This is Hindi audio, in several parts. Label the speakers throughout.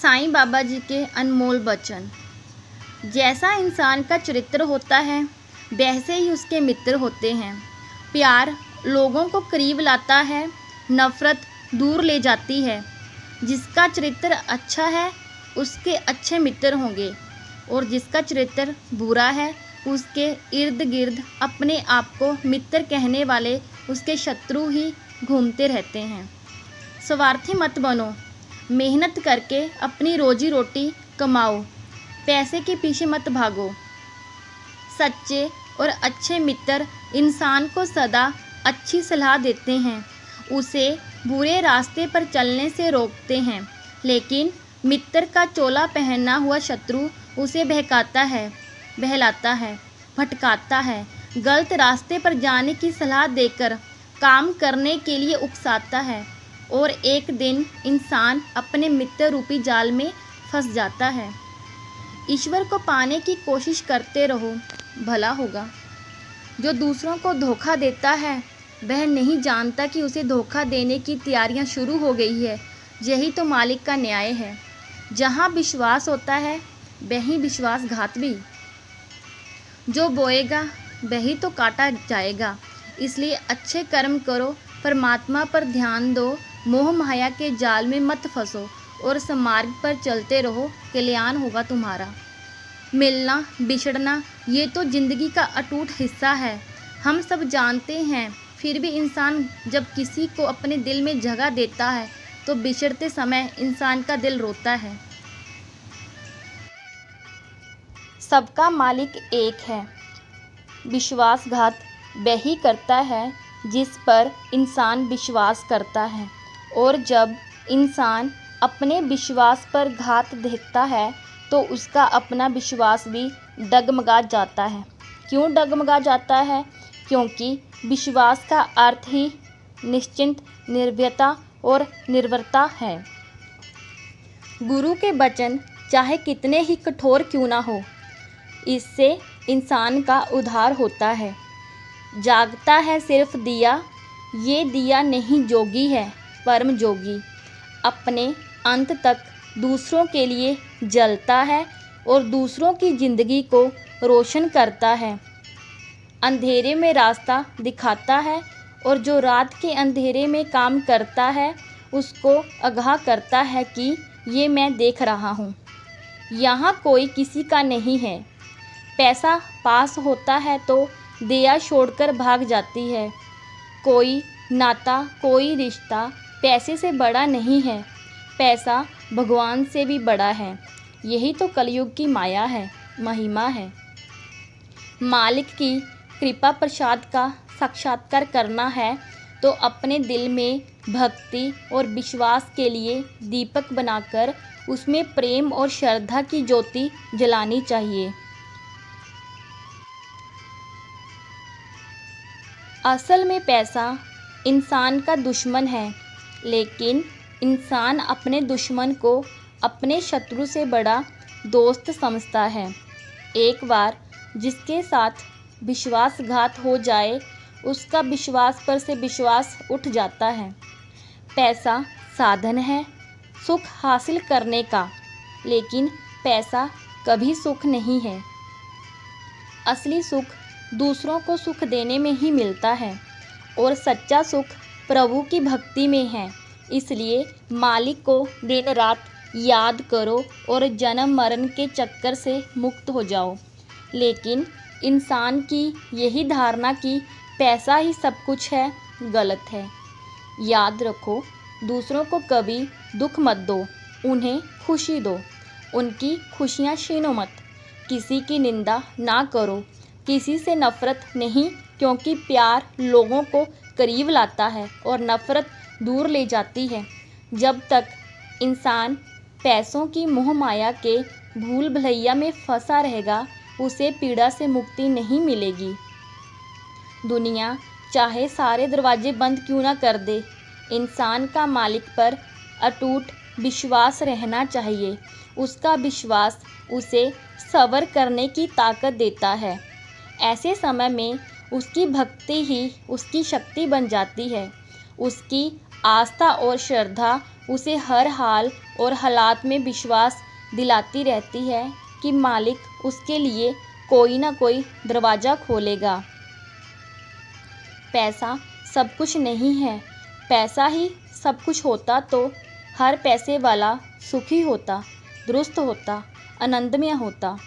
Speaker 1: साईं बाबा जी के अनमोल वचन। जैसा इंसान का चरित्र होता है वैसे ही उसके मित्र होते हैं। प्यार लोगों को करीब लाता है, नफ़रत दूर ले जाती है। जिसका चरित्र अच्छा है उसके अच्छे मित्र होंगे और जिसका चरित्र बुरा है उसके इर्द गिर्द अपने आप को मित्र कहने वाले उसके शत्रु ही घूमते रहते हैं। स्वार्थी मत बनो, मेहनत करके अपनी रोजी रोटी कमाओ, पैसे के पीछे मत भागो। सच्चे और अच्छे मित्र इंसान को सदा अच्छी सलाह देते हैं, उसे बुरे रास्ते पर चलने से रोकते हैं। लेकिन मित्र का चोला पहना हुआ शत्रु उसे बहकाता है, बहलाता है, भटकाता है, गलत रास्ते पर जाने की सलाह देकर काम करने के लिए उकसाता है और एक दिन इंसान अपने मित्र रूपी जाल में फंस जाता है। ईश्वर को पाने की कोशिश करते रहो, भला होगा। जो दूसरों को धोखा देता है वह नहीं जानता कि उसे धोखा देने की तैयारियां शुरू हो गई है। यही तो मालिक का न्याय है। जहां विश्वास होता है वहीं विश्वासघात भी। जो बोएगा वही तो काटा जाएगा। इसलिए अच्छे कर्म करो, परमात्मा पर ध्यान दो, मोह माया के जाल में मत फंसो और समार्ग पर चलते रहो, कल्याण होगा तुम्हारा। मिलना बिछड़ना ये तो ज़िंदगी का अटूट हिस्सा है, हम सब जानते हैं। फिर भी इंसान जब किसी को अपने दिल में जगह देता है तो बिछड़ते समय इंसान का दिल रोता है। सबका मालिक एक है। विश्वासघात वही करता है जिस पर इंसान विश्वास करता है, और जब इंसान अपने विश्वास पर घात देखता है तो उसका अपना विश्वास भी डगमगा जाता है। क्यों डगमगा जाता है? क्योंकि विश्वास का अर्थ ही निश्चिंत, निर्भयता और निर्भरता है। गुरु के वचन चाहे कितने ही कठोर क्यों ना हो, इससे इंसान का उद्धार होता है। जागता है सिर्फ दिया, ये दिया नहीं जोगी है परम जोगी। अपने अंत तक दूसरों के लिए जलता है और दूसरों की ज़िंदगी को रोशन करता है। अंधेरे में रास्ता दिखाता है और जो रात के अंधेरे में काम करता है उसको आगाह करता है कि ये मैं देख रहा हूँ। यहाँ कोई किसी का नहीं है। पैसा पास होता है तो दया छोड़कर भाग जाती है। कोई नाता, कोई रिश्ता पैसे से बड़ा नहीं है, पैसा भगवान से भी बड़ा है। यही तो कलयुग की माया है, महिमा है। मालिक की कृपा प्रसाद का साक्षात्कार करना है तो अपने दिल में भक्ति और विश्वास के लिए दीपक बनाकर उसमें प्रेम और श्रद्धा की ज्योति जलानी चाहिए। असल में पैसा इंसान का दुश्मन है, लेकिन इंसान अपने दुश्मन को अपने शत्रु से बड़ा दोस्त समझता है। एक बार जिसके साथ विश्वासघात हो जाए उसका विश्वास पर से विश्वास उठ जाता है। पैसा साधन है सुख हासिल करने का, लेकिन पैसा कभी सुख नहीं है। असली सुख दूसरों को सुख देने में ही मिलता है और सच्चा सुख प्रभु की भक्ति में है। इसलिए मालिक को दिन रात याद करो और जन्म मरण के चक्कर से मुक्त हो जाओ। लेकिन इंसान की यही धारणा कि पैसा ही सब कुछ है, गलत है। याद रखो, दूसरों को कभी दुख मत दो, उन्हें खुशी दो। उनकी खुशियाँ छीनो मत। किसी की निंदा ना करो, किसी से नफ़रत नहीं, क्योंकि प्यार लोगों को करीब लाता है और नफ़रत दूर ले जाती है। जब तक इंसान पैसों की मोह माया के भूल भुलैया में फंसा रहेगा उसे पीड़ा से मुक्ति नहीं मिलेगी। दुनिया चाहे सारे दरवाजे बंद क्यों ना कर दे, इंसान का मालिक पर अटूट विश्वास रहना चाहिए। उसका विश्वास उसे सब्र करने की ताकत देता है। ऐसे समय में उसकी भक्ति ही उसकी शक्ति बन जाती है। उसकी आस्था और श्रद्धा उसे हर हाल और हालात में विश्वास दिलाती रहती है कि मालिक उसके लिए कोई ना कोई दरवाज़ा खोलेगा। पैसा सब कुछ नहीं है। पैसा ही सब कुछ होता तो हर पैसे वाला सुखी होता, दुरुस्त होता, आनंदमय होता।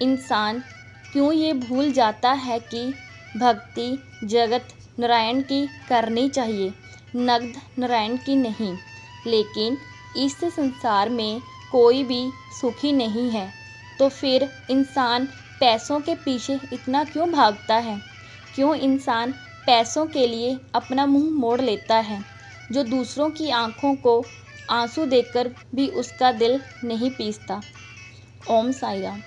Speaker 1: इंसान क्यों ये भूल जाता है कि भक्ति जगत नारायण की करनी चाहिए, नगद नारायण की नहीं। लेकिन इस संसार में कोई भी सुखी नहीं है, तो फिर इंसान पैसों के पीछे इतना क्यों भागता है? क्यों इंसान पैसों के लिए अपना मुंह मोड़ लेता है, जो दूसरों की आंखों को आंसू देकर भी उसका दिल नहीं पीसता। ओम साई राम।